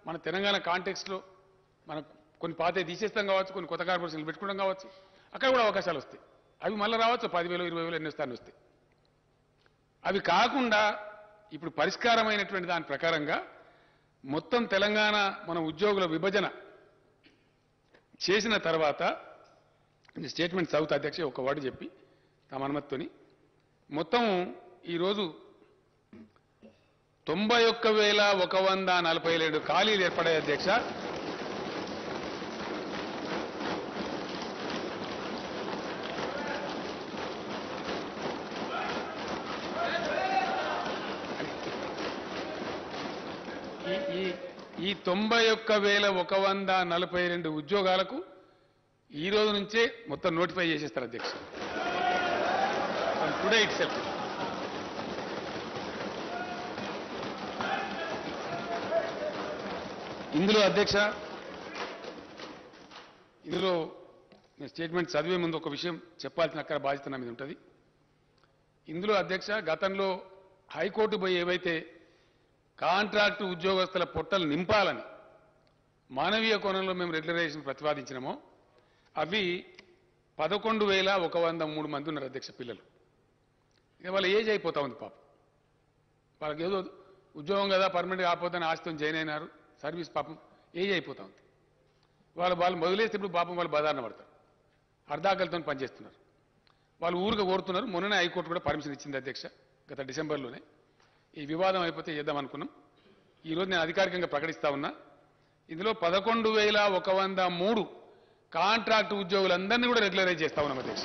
మన తెలంగాణ కాంటెక్స్ట్లో మనం కొన్ని పాతే తీసేస్తాం కావచ్చు, కొన్ని కొత్త కార్పొరేషన్లు పెట్టుకోవడం కావచ్చు, అక్కడ కూడా అవకాశాలు వస్తాయి. అవి మళ్ళీ రావచ్చు, 10,000 20,000 ఎన్ని స్థానాలు వస్తాయి. అవి కాకుండా ఇప్పుడు పరిష్కారమైనటువంటి దాని ప్రకారంగా మొత్తం తెలంగాణ మన ఉద్యోగుల విభజన చేసిన తర్వాత స్టేట్మెంట్ చదువుతా అధ్యక్ష, ఒక వర్డ్ చెప్పి తమ అనుమతితోని మొత్తం ఈరోజు 91,147 ఖాళీలు ఏర్పడాయి అధ్యక్ష. ఈ 91,142 ఉద్యోగాలకు ఈ రోజు నుంచే మొత్తం నోటిఫై చేసేస్తారు అధ్యక్ష. Today it self. ఇందులో అధ్యక్ష, ఇందులో నేను స్టేట్మెంట్ చదివే ముందు ఒక విషయం చెప్పాల్సిన అక్కడ బాధ్యత నా మీద ఉంటుంది. ఇందులో అధ్యక్ష, గతంలో హైకోర్టు పోయి ఏవైతే కాంట్రాక్టు ఉద్యోగస్తుల పొట్టలు నింపాలని మానవీయ కోణంలో మేము రెగ్యులరైజేషన్ ప్రతిపాదించినామో అవి 11,103 మంది ఉన్నారు అధ్యక్ష పిల్లలు. ఇక వాళ్ళ ఏజ్ అయిపోతా ఉంది పాపం. వాళ్ళకి ఏదో ఉద్యోగం కదా పర్మనెంట్ కాకపోతే ఆస్తితో జాయిన్ అయినారు, సర్వీస్ పాపం ఏజ్ అయిపోతా ఉంది. వాళ్ళు మొదలేస్తే ఇప్పుడు పాపం వాళ్ళు బదారణ పడతారు, అర్ధాకలతో పనిచేస్తున్నారు. వాళ్ళు ఊరుగా కోరుతున్నారు. మొన్ననే హైకోర్టు కూడా పర్మిషన్ ఇచ్చింది అధ్యక్ష, గత డిసెంబర్లోనే. ఈ వివాదం అయిపోతే చేద్దాం అనుకున్నాం. ఈరోజు నేను అధికారికంగా ప్రకటిస్తా ఉన్నా, ఇందులో 11,103 కాంట్రాక్టు ఉద్యోగులందరినీ కూడా రెగ్యులరైజ్ చేస్తా ఉన్నాం అధ్యక్ష.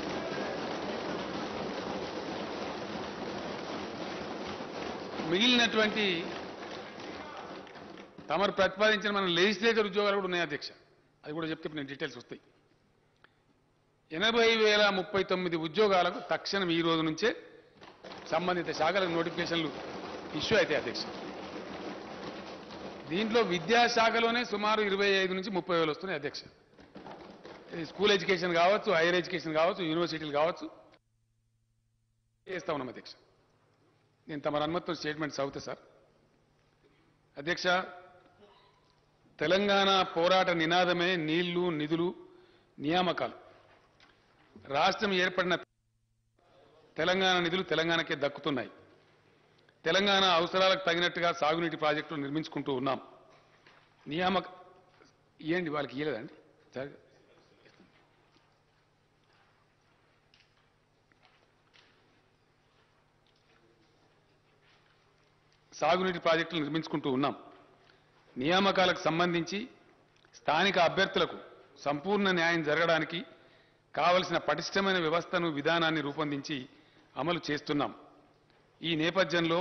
మిగిలినటువంటి తమరు ప్రతిపాదించిన మన లెజిస్లేచర్ ఉద్యోగాలు కూడా ఉన్నాయి అధ్యక్ష. అది కూడా చెప్తే నేను డీటెయిల్స్ వస్తాయి. 80,039 ఉద్యోగాలకు తక్షణం ఈ రోజు నుంచే సంబంధిత శాఖలకు నోటిఫికేషన్లు ఇష్యూ అయితే అధ్యక్ష. దీంట్లో విద్యాశాఖలోనే సుమారు 25 నుంచి 30,000 వస్తున్నాయి అధ్యక్ష. స్కూల్ ఎడ్యుకేషన్ కావచ్చు, హైయర్ ఎడ్యుకేషన్ కావచ్చు, యూనివర్సిటీలు కావచ్చు, చేస్తా ఉన్నాం అధ్యక్ష. నేను తమ అనుమతితో స్టేట్మెంట్ చదువుతా సార్. అధ్యక్ష, తెలంగాణ పోరాట నినాదమే నీళ్లు, నిధులు, నియామకాలు. రాష్ట్రం ఏర్పడిన తెలంగాణ నిధులు తెలంగాణకే దక్కుతున్నాయి. తెలంగాణ అవసరాలకు తగినట్టుగా సాగునీటి ప్రాజెక్టులు నిర్మించుకుంటూ ఉన్నాం. నియామక ఇవ్వండి, వాళ్ళకి ఇవ్వలేదండి. సాగునీటి ప్రాజెక్టులు నిర్మించుకుంటూ ఉన్నాం. నియామకాలకు సంబంధించి స్థానిక అభ్యర్థులకు సంపూర్ణ న్యాయం జరగడానికి కావలసిన పటిష్టమైన వ్యవస్థను, విధానాన్ని రూపొందించి అమలు చేస్తున్నాం. ఈ నేపథ్యంలో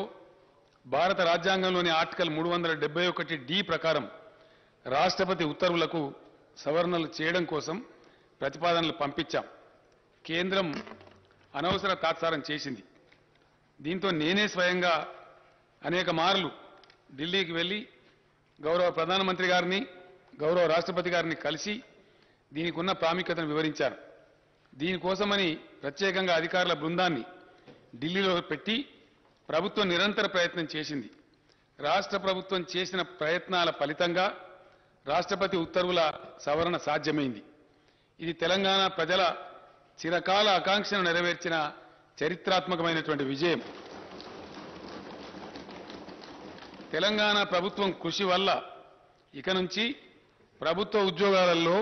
భారత రాజ్యాంగంలోని ఆర్టికల్ 371D ప్రకారం రాష్ట్రపతి ఉత్తర్వులకు సవరణలు చేయడం కోసం ప్రతిపాదనలు పంపించాం. కేంద్రం అనవసర తాత్సారం చేసింది. దీంతో నేనే స్వయంగా అనేక మార్లు ఢిల్లీకి వెళ్లి గౌరవ ప్రధానమంత్రి గారిని, గౌరవ రాష్ట్రపతి గారిని కలిసి దీనికి ఉన్న ప్రాముఖ్యతను వివరించారు. దీనికోసమని ప్రత్యేకంగా అధికారుల బృందాన్ని ఢిల్లీలో పెట్టి ప్రభుత్వం నిరంతర ప్రయత్నం చేసింది. రాష్ట్ర ప్రభుత్వం చేసిన ప్రయత్నాల ఫలితంగా రాష్ట్రపతి ఉత్తర్వుల సవరణ సాధ్యమైంది. ఇది తెలంగాణ ప్రజల చిరకాల ఆకాంక్షను నెరవేర్చిన చరిత్రాత్మకమైనటువంటి విజయం. తెలంగాణ ప్రభుత్వం కృషి వల్ల ఇక నుంచి ప్రభుత్వ ఉద్యోగాలలో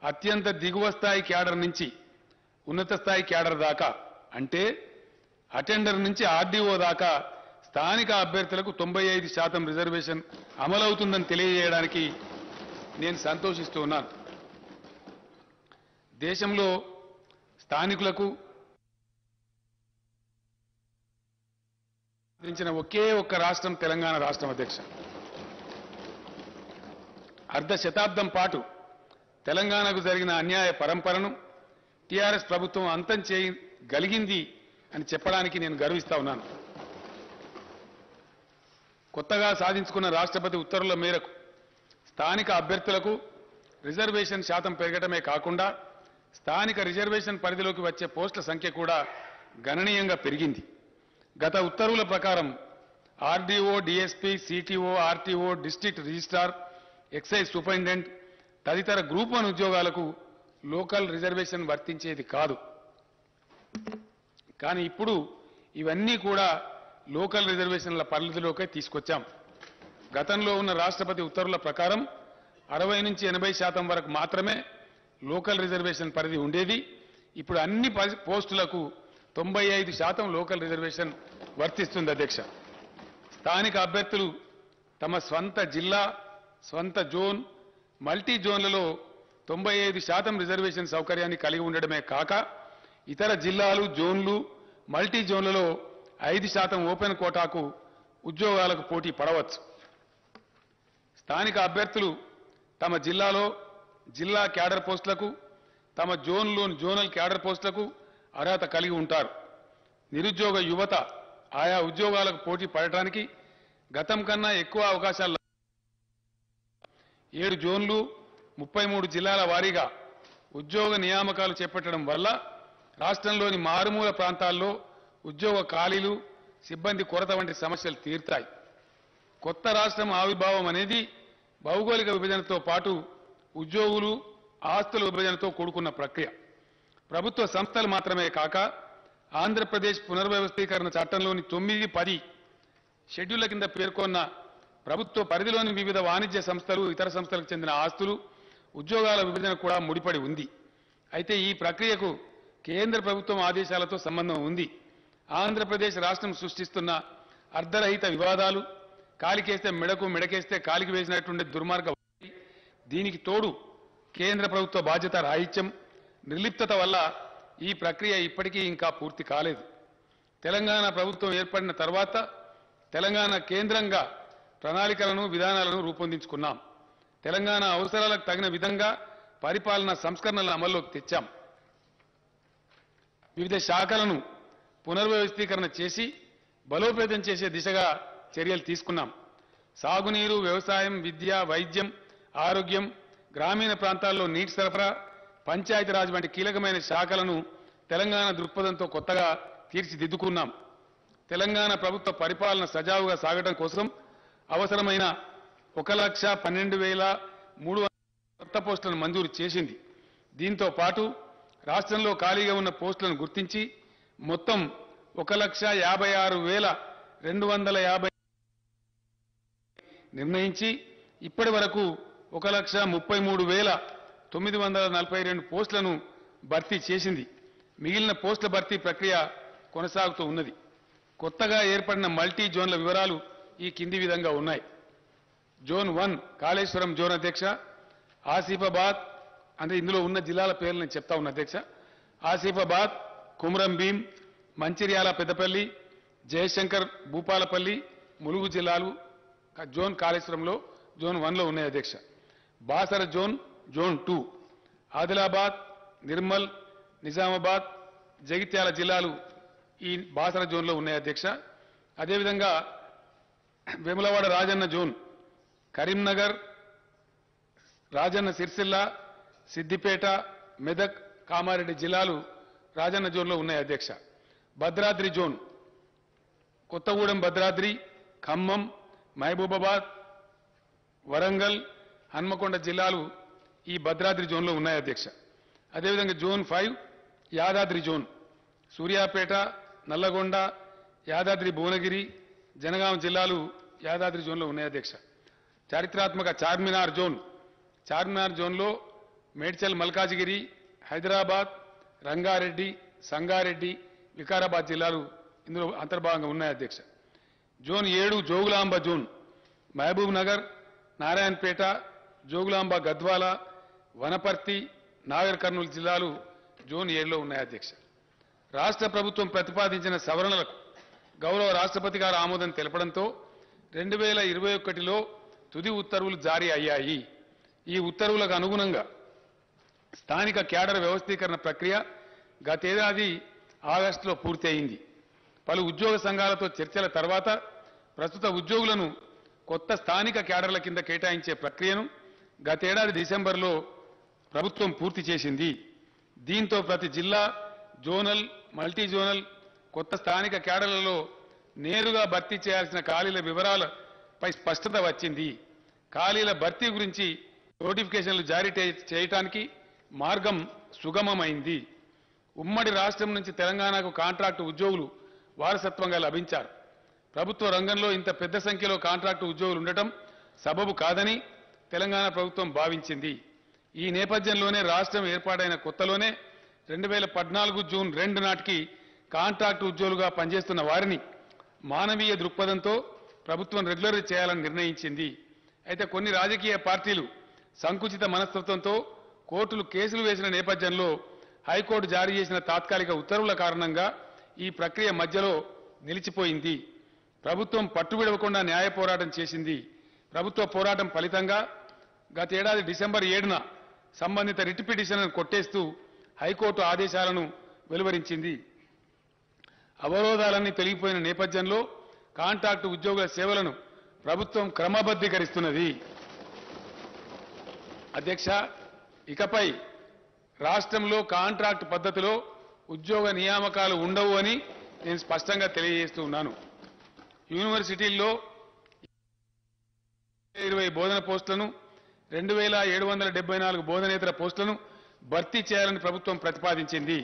అత్యంత దిగువ స్థాయి క్యాడర్ నుంచి ఉన్నత స్థాయి క్యాడర్ దాకా, అంటే అటెండర్ నుంచి ఆర్డీఓ దాకా స్థానిక అభ్యర్థులకు 95% రిజర్వేషన్ అమలవుతుందని తెలియజేయడానికి నేను సంతోషిస్తూ ఉన్నాను. దేశంలో స్థానికులకు ఒకే ఒక్క రాష్ట్రం తెలంగాణ రాష్ట్రం అధ్యక్ష. అర్ధ శతాబ్దం పాటు తెలంగాణకు జరిగిన అన్యాయ పరంపరను టీఆర్ఎస్ ప్రభుత్వం అంతం చేయగలిగింది అని చెప్పడానికి నేను గర్విస్తా ఉన్నాను. కొత్తగా సాధించుకున్న రాష్ట్రపతి ఉత్తర్వుల మేరకు స్థానిక అభ్యర్థులకు రిజర్వేషన్ శాతం పెరగటమే కాకుండా స్థానిక రిజర్వేషన్ పరిధిలోకి వచ్చే పోస్టుల సంఖ్య కూడా గణనీయంగా పెరిగింది. గత ఉత్తర్వుల ప్రకారం RDO, DSP, CTO, RTO, district registrar, excise superintendent తదితర గ్రూప్ 1 ఉద్యోగాలకు లోకల్ రిజర్వేషన్ వర్తించేది కాదు. కానీ ఇప్పుడు ఇవన్నీ కూడా లోకల్ రిజర్వేషన్ల పరిధిలోకే తీసుకొచ్చాం. గతంలో ఉన్న రాష్ట్రపతి ఉత్తర్వుల ప్రకారం 60 నుంచి 80% వరకు మాత్రమే లోకల్ రిజర్వేషన్ పరిధి ఉండేది. ఇప్పుడు అన్ని పోస్టులకు 95% లోకల్ రిజర్వేషన్ వర్తిస్తుంది అధ్యక్ష. స్థానిక అభ్యర్థులు తమ స్వంత జిల్లా, స్వంత జోన్, మల్టీ జోన్లలో 95% రిజర్వేషన్ సౌకర్యాన్ని కలిగి ఉండడమే కాక ఇతర జిల్లాలు, జోన్లు, మల్టీ జోన్లలో 5% ఓపెన్ కోటాకు ఉద్యోగాలకు పోటీ పడవచ్చు. స్థానిక అభ్యర్థులు తమ జిల్లాలో జిల్లా క్యాడర్ పోస్టులకు, తమ జోన్లోని జోనల్ క్యాడర్ పోస్టులకు అర్హత కలిగి ఉంటారు. నిరుద్యోగ యువత ఆయా ఉద్యోగాలకు పోటీ పడటానికి గతం కన్నా ఎక్కువ అవకాశాలు 7 జోన్లు 33 జిల్లాల వారీగా ఉద్యోగ నియామకాలు చేపట్టడం వల్ల రాష్ట్రంలోని మారుమూల ప్రాంతాల్లో ఉద్యోగ ఖాళీలు, సిబ్బంది కొరత వంటి సమస్యలు తీరుతాయి. కొత్త రాష్ట్రం ఆవిర్భావం అనేది భౌగోళిక విభజనతో పాటు ఉద్యోగులు, ఆస్తుల విభజనతో కూడుకున్న ప్రక్రియ. ప్రభుత్వ సంస్థలు మాత్రమే కాక ఆంధ్రప్రదేశ్ పునర్వ్యవస్థీకరణ చట్టంలోని 9, 10 షెడ్యూళ్ల కింద పేర్కొన్న ప్రభుత్వ పరిధిలోని వివిధ వాణిజ్య సంస్థలు, ఇతర సంస్థలకు చెందిన ఆస్తులు, ఉద్యోగాల విభజన కూడా ముడిపడి ఉంది. అయితే ఈ ప్రక్రియకు కేంద్ర ప్రభుత్వం ఆదేశాలతో సంబంధం ఉంది. ఆంధ్రప్రదేశ్ రాష్ట్రం సృష్టిస్తున్న అర్ధరహిత వివాదాలు, కాలికేస్తే మెడకు, మెడకేస్తే కాలికి వేసినట్టుండే దుర్మార్గ, దీనికి తోడు కేంద్ర ప్రభుత్వ బాధ్యత రాహిత్యం, నిర్లిప్తత వల్ల ఈ ప్రక్రియ ఇప్పటికీ ఇంకా పూర్తి కాలేదు. తెలంగాణ ప్రభుత్వం ఏర్పడిన తర్వాత తెలంగాణ కేంద్రంగా ప్రణాళికలను, విధానాలను రూపొందించుకున్నాం. తెలంగాణ అవసరాలకు తగిన విధంగా పరిపాలన సంస్కరణలను అమల్లోకి తెచ్చాం. వివిధ శాఖలను పునర్వ్యవస్థీకరణ చేసి బలోపేతం చేసే దిశగా చర్యలు తీసుకున్నాం. సాగునీరు, వ్యవసాయం, విద్య, వైద్యం, ఆరోగ్యం, గ్రామీణ ప్రాంతాల్లో నీటి సరఫరా, పంచాయతీరాజ్ వంటి కీలకమైన శాఖలను తెలంగాణ దృక్పథంతో కొత్తగా తీర్చిదిద్దుకున్నాం. తెలంగాణ ప్రభుత్వ పరిపాలన సజావుగా సాగడం కోసం అవసరమైన 1,12,300 కొత్త పోస్టులను మంజూరు చేసింది. దీంతో పాటు రాష్ట్రంలో ఖాళీగా ఉన్న పోస్టులను గుర్తించి మొత్తం 1,56,250 నిర్ణయించి ఇప్పటి వరకు 1,33,942 పోస్టులను భర్తీ చేసింది. మిగిలిన పోస్టుల భర్తీ ప్రక్రియ కొనసాగుతూ ఉన్నది. కొత్తగా ఏర్పడిన మల్టీ జోన్ల వివరాలు ఈ కింది విధంగా ఉన్నాయి. జోన్ 1 కాళేశ్వరం జోన్ అధ్యక్ష, ఆసిఫాబాద్, అంటే ఇందులో ఉన్న జిల్లాల పేర్లు నేను చెప్తా ఉన్నా అధ్యక్ష. ఆసిఫాబాద్, కుమ్రం భీం, మంచిర్యాల, పెద్దపల్లి, జయశంకర్, భూపాలపల్లి, ములుగు జిల్లాలు జోన్ కాళేశ్వరంలో జోన్ 1లో ఉన్నాయి అధ్యక్ష. బాసర జోన్, జోన్ 2, ఆదిలాబాద్, నిర్మల్, నిజామాబాద్, జగిత్యాల జిల్లాలు ఈ బాసర జోన్లో ఉన్నాయి అధ్యక్ష. అదేవిధంగా వేములవాడ రాజన్న జోన్, కరీంనగర్, రాజన్న సిరిసిల్ల, సిద్దిపేట, మెదక్, కామారెడ్డి జిల్లాలు రాజన్న జోన్లో ఉన్నాయి అధ్యక్ష. భద్రాద్రి జోన్, కొత్తగూడెం, భద్రాద్రి, ఖమ్మం, మహబూబాబాద్, వరంగల్, హన్మకొండ జిల్లాలు ఈ భద్రాద్రి జోన్లో ఉన్నాయి అధ్యక్ష. అదేవిధంగా జోన్ 5 యాదాద్రి జోన్, సూర్యాపేట, నల్లగొండ, యాదాద్రి భువనగిరి, జనగాం జిల్లాలు యాదాద్రి జోన్లో ఉన్నాయి అధ్యక్ష. చారిత్రాత్మక చార్మినార్ జోన్, చార్మినార్ జోన్లో మేడ్చల్, మల్కాజిగిరి, హైదరాబాద్, రంగారెడ్డి, సంగారెడ్డి, వికారాబాద్ జిల్లాలు ఇందులో అంతర్భాగంగా ఉన్నాయి అధ్యక్ష. జోన్ 7 జోగులాంబ జోన్, మహబూబ్ నగర్, నారాయణపేట, జోగులాంబ, గద్వాల, వనపర్తి, నాగర్ కర్నూలు జిల్లాలు జోన్ 7లో ఉన్నాయి అధ్యక్ష. రాష్ట్ర ప్రభుత్వం ప్రతిపాదించిన సవరణలకు గౌరవ రాష్ట్రపతి గారు ఆమోదం తెలపడంతో 2021లో తుది ఉత్తర్వులు జారీ అయ్యాయి. ఈ ఉత్తర్వులకు అనుగుణంగా స్థానిక క్యాడర్ వ్యవస్థీకరణ ప్రక్రియ గతేడాది ఆగస్టులో పూర్తయింది. పలు ఉద్యోగ సంఘాలతో చర్చల తర్వాత ప్రస్తుత ఉద్యోగులను కొత్త స్థానిక క్యాడర్ల కింద కేటాయించే ప్రక్రియను గతేడాది డిసెంబర్లో ప్రభుత్వం పూర్తి చేసింది. దీంతో ప్రతి జిల్లా, జోనల్, మల్టీ జోనల్ కొత్త స్థానిక క్యాడర్లలో నేరుగా భర్తీ చేయాల్సిన ఖాళీల వివరాలపై స్పష్టత వచ్చింది. ఖాళీల భర్తీ గురించి నోటిఫికేషన్లు జారీ చేయడానికి మార్గం సుగమమైంది. ఉమ్మడి రాష్ట్రం నుంచి తెలంగాణకు కాంట్రాక్టు ఉద్యోగులు వారసత్వంగా లభించారు. ప్రభుత్వ రంగంలో ఇంత పెద్ద సంఖ్యలో కాంట్రాక్టు ఉద్యోగులు ఉండటం సబబు కాదని తెలంగాణ ప్రభుత్వం భావించింది. ఈ నేపథ్యంలోనే రాష్ట్రం ఏర్పాటైన కొత్తలోనే 2014 జూన్ 2 నాటికి కాంట్రాక్టు ఉద్యోగులుగా పనిచేస్తున్న వారిని మానవీయ దృక్పథంతో ప్రభుత్వం రెగ్యులర్ చేయాలని నిర్ణయించింది. అయితే కొన్ని రాజకీయ పార్టీలు సంకుచిత మనస్తత్వంతో కోర్టులు కేసులు వేసిన నేపథ్యంలో హైకోర్టు జారీ చేసిన తాత్కాలిక ఉత్తర్వుల కారణంగా ఈ ప్రక్రియ మధ్యలో నిలిచిపోయింది. ప్రభుత్వం పట్టువిడవకుండా న్యాయ పోరాటం చేసింది. ప్రభుత్వ పోరాటం ఫలితంగా గత ఏడాది డిసెంబర్ 7న సంబంధిత రిట్ పిటిషన్లను కొట్టేస్తూ హైకోర్టు ఆదేశాలను వెలువరించింది. అవరోధాలన్నీ తొలగిపోయిన నేపథ్యంలో కాంట్రాక్టు ఉద్యోగుల సేవలను ప్రభుత్వం క్రమబద్ధీకరిస్తున్నది. అధ్యక్ష, ఇకపై రాష్ట్రంలో కాంట్రాక్టు పద్ధతిలో ఉద్యోగ నియామకాలు ఉండవు అని నేను స్పష్టంగా తెలియజేస్తూ ఉన్నాను. యూనివర్సిటీల్లో 20 బోధన పోస్టులను 2774 బోధనేతర పోస్టులను భర్తీ చేయాలని ప్రభుత్వం ప్రతిపాదించింది.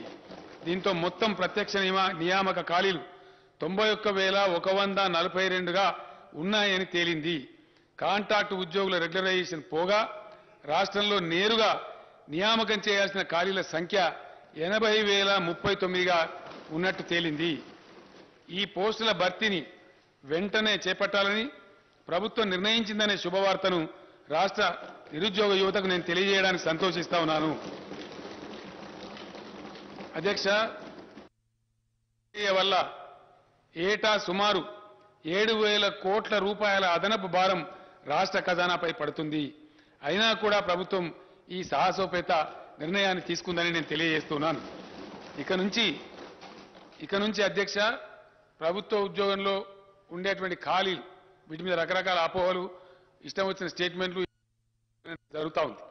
దీంతో మొత్తం ప్రత్యక్ష నియామక ఖాళీలు 91,142గా ఉన్నాయని తేలింది. కాంట్రాక్టు ఉద్యోగుల రెగ్యులరైజేషన్ పోగా రాష్ట్రంలో నేరుగా నియామకం చేయాల్సిన ఖాళీల సంఖ్య 80,039గా ఉన్నట్టు తేలింది. ఈ పోస్టుల భర్తీని వెంటనే చేపట్టాలని ప్రభుత్వం నిర్ణయించిందనే శుభవార్తను రాష్ట్ర నిరుద్యోగ యువతకు నేను తెలియజేయడానికి సంతోషిస్తా ఉన్నాను. అధ్యక్ష, వల్ల ఏటా సుమారు 7,000 కోట్ల రూపాయల అదనపు భారం రాష్ట్ర ఖజానాపై పడుతుంది. అయినా కూడా ప్రభుత్వం ఈ సాహసోపేత నిర్ణయాన్ని తీసుకుందని నేను తెలియజేస్తున్నాను. ఇక నుంచి అధ్యక్ష, ప్రభుత్వ ఉద్యోగంలో ఉండేటువంటి ఖాళీలు వీటి మీద రకరకాల అపోహలు, ఇష్టం వచ్చిన స్టేట్మెంట్లు జరుగుతూ ఉంది.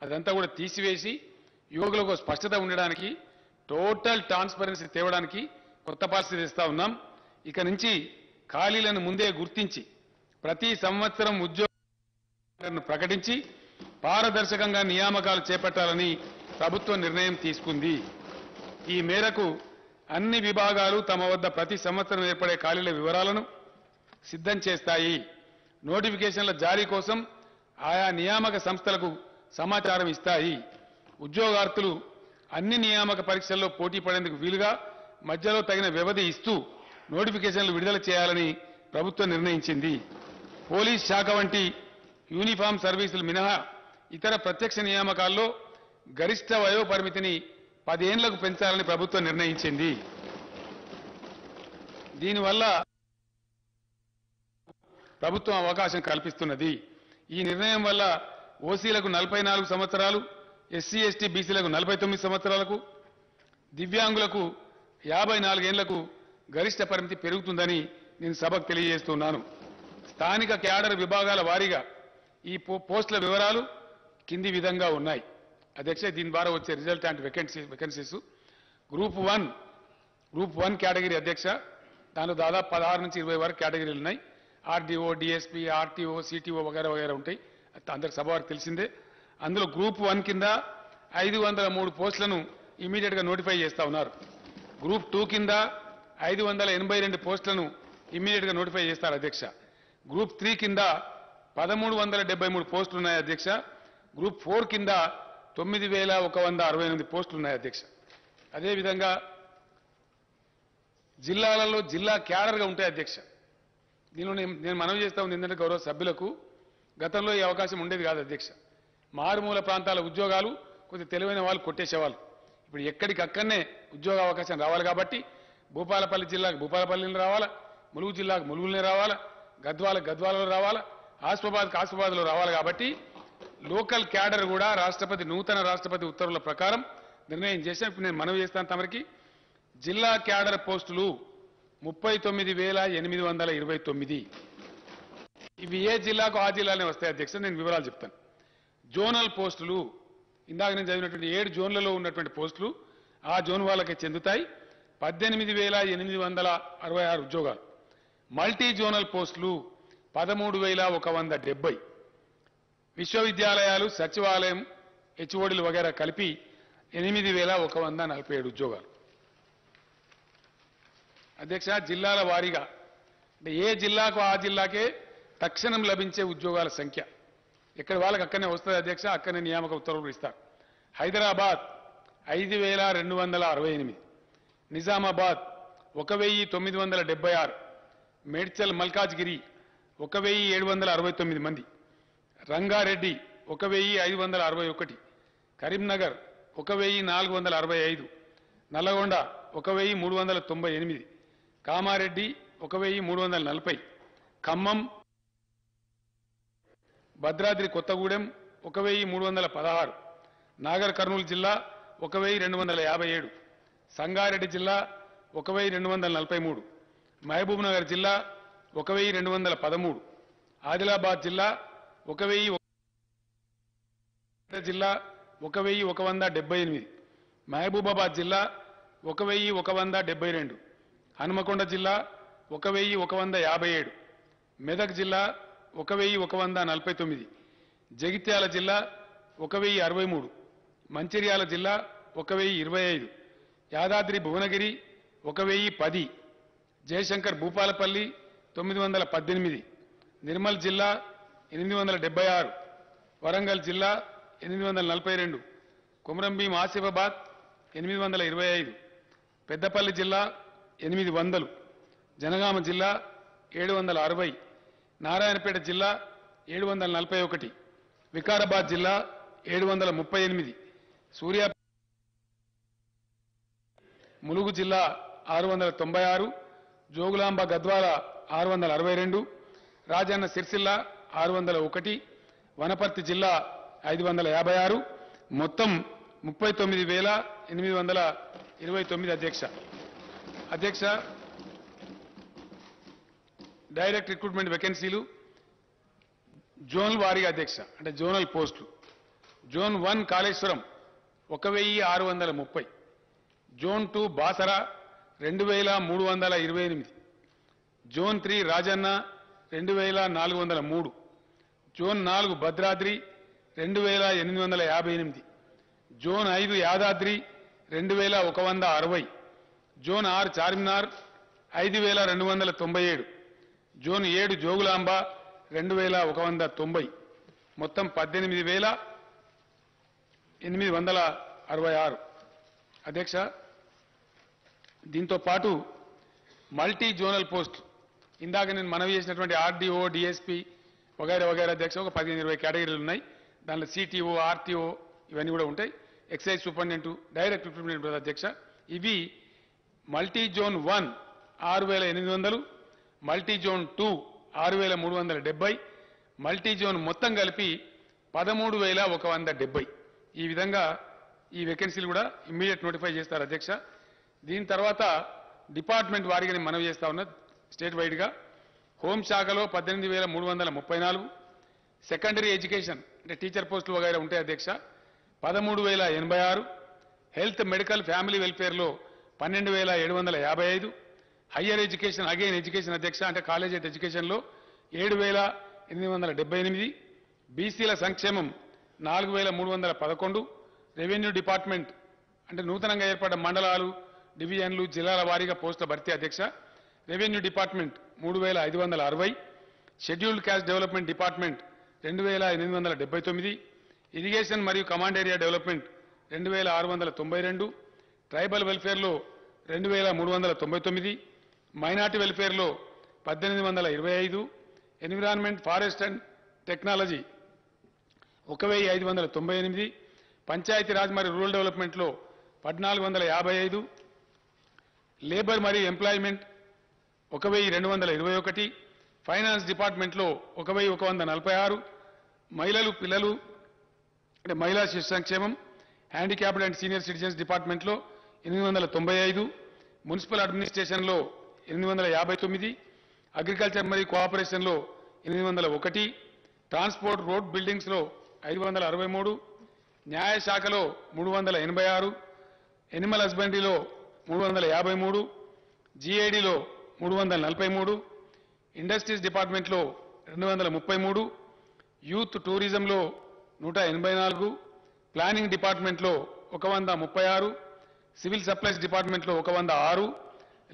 అదంతా కూడా తీసివేసి యువకులకు స్పష్టత ఉండడానికి, టోటల్ ట్రాన్స్పరెన్సీ తేవడానికి కొత్త పాలసీ తెస్తా ఉన్నాం. ఇక నుంచి ఖాళీలను ముందే గుర్తించి ప్రతి సంవత్సరం ఉద్యోగాలను ప్రకటించి పారదర్శకంగా నియామకాలు చేపట్టాలని ప్రభుత్వం నిర్ణయం తీసుకుంది. ఈ మేరకు అన్ని విభాగాలు తమ వద్ద ప్రతి సంవత్సరం ఏర్పడే ఖాళీల వివరాలను సిద్ధం చేస్తాయి. నోటిఫికేషన్ల జారీ కోసం ఆయా నియామక సంస్థలకు సమాచారం ఇస్తాయి. ఉద్యోగార్థులు అన్ని నియామక పరీక్షల్లో పోటీ పడేందుకు వీలుగా మధ్యలో తగిన వ్యవధి ఇస్తూ నోటిఫికేషన్లు విడుదల చేయాలని ప్రభుత్వం నిర్ణయించింది. పోలీస్ శాఖ వంటి యూనిఫామ్ సర్వీసులు మినహా ఇతర ప్రత్యక్ష నియామకాల్లో గరిష్ట వయో పరిమితిని 10 ఏళ్లకు పెంచాలని ప్రభుత్వం నిర్ణయించింది. దీనివల్ల ప్రభుత్వం అవకాశం కల్పిస్తున్నది. ఈ నిర్ణయం వల్ల ఓసీలకు 44 సంవత్సరాలు, ఎస్సీ ఎస్టీ బీసీలకు 49 సంవత్సరాలకు, దివ్యాంగులకు 54 ఏళ్లకు గరిష్ట పరిమితి పెరుగుతుందని నేను సభకు తెలియజేస్తున్నాను. స్థానిక క్యాడర్ విభాగాల వారీగా ఈ పోస్టుల వివరాలు కింది విధంగా ఉన్నాయి. అధ్యక్ష, దీని ద్వారా వచ్చే రిజల్టాంట్ వేకెన్సీస్ గ్రూప్ 1 కేటగిరీ అధ్యక్ష, దానిలో దాదాపు 16 నుంచి 20 వరకు కేటగిరీలు ఉన్నాయి. ఆర్డీఓ, డిఎస్పీ, ఆర్టీఓ, సిటీఓ వగైరా వగైరా ఉంటాయి. అందరికి సభ వారికి తెలిసిందే. అందులో గ్రూప్ 1 కింద 503 పోస్టులను ఇమీడియట్ గా నోటిఫై చేస్తా ఉన్నారు. గ్రూప్ 2 కింద 582 పోస్టులను ఇమీడియట్ గా నోటిఫై చేస్తారు అధ్యక్ష. గ్రూప్ 3 కింద 1373 పోస్టులు ఉన్నాయి అధ్యక్ష. గ్రూప్ 4 కింద 9168 పోస్టులు ఉన్నాయి అధ్యక్ష. అదేవిధంగా జిల్లాలలో జిల్లా క్యాడర్గా ఉంటాయి అధ్యక్ష. దీనిలో నేను మనవి చేస్తా ఉంది ఏంటంటే గౌరవ సభ్యులకు, గతంలో ఈ అవకాశం ఉండేది కాదు అధ్యక్ష. మారుమూల ప్రాంతాల ఉద్యోగాలు కొద్దిగా తెలివైన వాళ్ళు కొట్టేసేవాళ్ళు. ఇప్పుడు ఎక్కడికక్కడనే ఉద్యోగ అవకాశం రావాలి కాబట్టి భూపాలపల్లి జిల్లాకు భూపాలపల్లిని రావాలా, ములుగు జిల్లాకు ములుగులనే రావాలా, గద్వాలలో రావాలా, ఆసిఫాబాద్లో రావాలి. కాబట్టి లోకల్ క్యాడర్ కూడా నూతన రాష్ట్రపతి ఉత్తర్వుల ప్రకారం నిర్ణయం చేశాం. ఇప్పుడు నేను మనవి చేస్తాను తమరికి, జిల్లా క్యాడర్ పోస్టులు 39,829. ఇవి ఏ జిల్లాకు ఆ జిల్లానే వస్తాయి అధ్యక్ష. నేను వివరాలు చెప్తాను. జోనల్ పోస్టులు ఇందాక నేను చదివినటువంటి 7 జోన్లలో ఉన్నటువంటి పోస్టులు ఆ జోన్ వాళ్ళకి చెందుతాయి. 18,866 ఉద్యోగాలు. మల్టీ జోనల్ పోస్టులు 13,170, విశ్వవిద్యాలయాలు సచివాలయం హెచ్ఓడీలు వగైరా కలిపి 8,147 ఉద్యోగాలు. అధ్యక్ష, జిల్లాల వారీగా అంటే ఏ జిల్లాకు ఆ జిల్లాకే తక్షణం లభించే ఉద్యోగాల సంఖ్య ఎక్కడ వాళ్ళకి అక్కడనే వస్తుంది అధ్యక్ష, అక్కడనే నియామక ఉత్తర్వులు ఇస్తారు. హైదరాబాద్ 5,268, నిజామాబాద్ 1,976, మేడ్చల్ మల్కాజ్గిరి 1,769 మంది, రంగారెడ్డి 1,561, కరీంనగర్ 1,465, నల్లగొండ 1,398, కామారెడ్డి 1,340, ఖమ్మం, భద్రాద్రి కొత్తగూడెం 1,316, నాగర్ కర్నూలు జిల్లా 1,257, సంగారెడ్డి జిల్లా 1,243, మహబూబ్ నగర్ జిల్లా 1,213, ఆదిలాబాద్ జిల్లా 1,000 జిల్లా 1,178, మహబూబాబాద్ జిల్లా 1,172, హనుమకొండ జిల్లా 1,157, మెదక్ జిల్లా 1,149, జగిత్యాల జిల్లా 1,063, మంచిర్యాల జిల్లా 1,025, యాదాద్రి భువనగిరి 1,010, జయశంకర్ భూపాలపల్లి 918, నిర్మల్ జిల్లా 876, వరంగల్ జిల్లా 842, కొమరంభీం ఆసిఫాబాద్ 825, పెద్దపల్లి జిల్లా 800, జనగామ జిల్లా 760, నారాయణపేట జిల్లా 741, వికారాబాద్ జిల్లా 738, సూర్యాపేట, ములుగు జిల్లా 696, జోగులాంబ గద్వాల 662, రాజన్న సిరిసిల్ల 601, వనపర్తి జిల్లా 556, మొత్తం 39,829 అధ్యక్ష. డైరెక్ట్ రిక్రూట్మెంట్ వేకెన్సీలు జోన్ వారీగా అధ్యక్ష, అంటే జోనల్ పోస్టులు. Zone 1 Kaleshwaram 1,630, zone 2 Basara 2,328, zone 3 Rajanna 2,403, zone 4 Bhadradri 2,858, zone 5 Yadadri 2,160, zone 6 Charminar 5,297, zone 7 Jogulamba 2,190, మొత్తం 18,866 అధ్యక్ష. దీంతో పాటు మల్టీ జోనల్ పోస్ట్ ఇందాక నేను మనవి చేసినటువంటి ఆర్డీఓ, డిఎస్పీ వగైరా వగైరా అధ్యక్ష ఒక 15-20 కేటగిరీలు ఉన్నాయి. దాంట్లో సిటీఓ, ఆర్టీఓ ఇవన్నీ కూడా ఉంటాయి. ఎక్సైజ్ సూపరింటెండెంట్, డైరెక్ట్ రిక్రూట్మెంట్ అధ్యక్ష. ఇవి multi zone 1 6,800, multi zone 2 6,370, multi zone మొత్తం కలిపి 13,170. ఈ విధంగా ఈ వేకెన్సీలు కూడా ఇమ్మీడియట్ నోటిఫై చేస్తారు అధ్యక్ష. దీని తర్వాత డిపార్ట్మెంట్ వారీగా నేను మనవి చేస్తా ఉన్నా. స్టేట్ వైడ్గా హోంశాఖలో 18,334, సెకండరీ ఎడ్యుకేషన్ అంటే టీచర్ పోస్టులు వగైరా ఉంటాయి అధ్యక్ష 13,086, హెల్త్ మెడికల్ ఫ్యామిలీ వెల్ఫేర్లో 12,755, హయ్యర్ ఎడ్యుకేషన్ అగైన్ ఎడ్యుకేషన్ అధ్యక్ష అంటే కాలేజ్ ఎడ్యుకేషన్లో 7,878, బీసీల సంక్షేమం 4,311, రెవెన్యూ డిపార్ట్మెంట్ అంటే నూతనంగా ఏర్పడ్డ మండలాలు, డివిజన్లు, జిల్లాల వారీగా పోస్టుల భర్తీ అధ్యక్ష revenue department 3,560, scheduled caste development department 2,879, irrigation మరియు కమాండ్ ఏరియా డెవలప్మెంట్ 2,692, ట్రైబల్ వెల్ఫేర్లో 2,399, మైనార్టీ వెల్ఫేర్లో 1,825, environment, forest and technology 1,598, Panchayati Raj మరియు రూరల్ డెవలప్మెంట్లో 1,455, లేబర్ మరియు ఎంప్లాయ్మెంట్ 1,221, ఫైనాన్స్ డిపార్ట్మెంట్లో 1,146, మహిళలు పిల్లలు అంటే మహిళా శిశు సంక్షేమం, హ్యాండిక్యాప్డ్ అండ్ సీనియర్ సిటిజన్స్ డిపార్ట్మెంట్లో 895, మున్సిపల్ అడ్మినిస్ట్రేషన్లో 859, అగ్రికల్చర్ మరియు కోఆపరేషన్లో 801, ట్రాన్స్పోర్ట్ రోడ్ బిల్డింగ్స్లో 563, న్యాయశాఖలో 386, ఎనిమల్ హస్బెండరీలో 353, జీఏడీలో 343, ఇండస్ట్రీస్ డిపార్ట్మెంట్లో 233, యూత్ టూరిజంలో 184, ప్లానింగ్ డిపార్ట్మెంట్లో 136, సివిల్ సప్లైస్ డిపార్ట్మెంట్లో 106,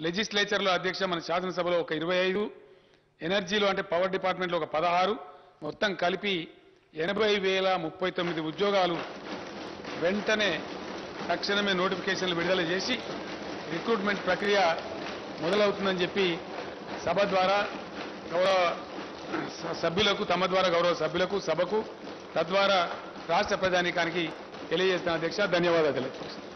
లెజిస్లేచర్లో అధ్యక్ష మన శాసనసభలో 25, ఎనర్జీలో అంటే పవర్ డిపార్ట్మెంట్లో 16, మొత్తం కలిపి 80,039 ఉద్యోగాలు వెంటనే తక్షణమే నోటిఫికేషన్లు విడుదల చేసి రిక్రూట్మెంట్ ప్రక్రియ మొదలవుతుందని చెప్పి సభ ద్వారా గౌరవ సభ్యులకు తమ ద్వారా గౌరవ సభ్యులకు సభకు తద్వారా రాష్ట్ర ప్రజానీకానికి తెలియజేస్తున్న అధ్యక్ష ధన్యవాదాలు తెలియజేస్తున్నాను.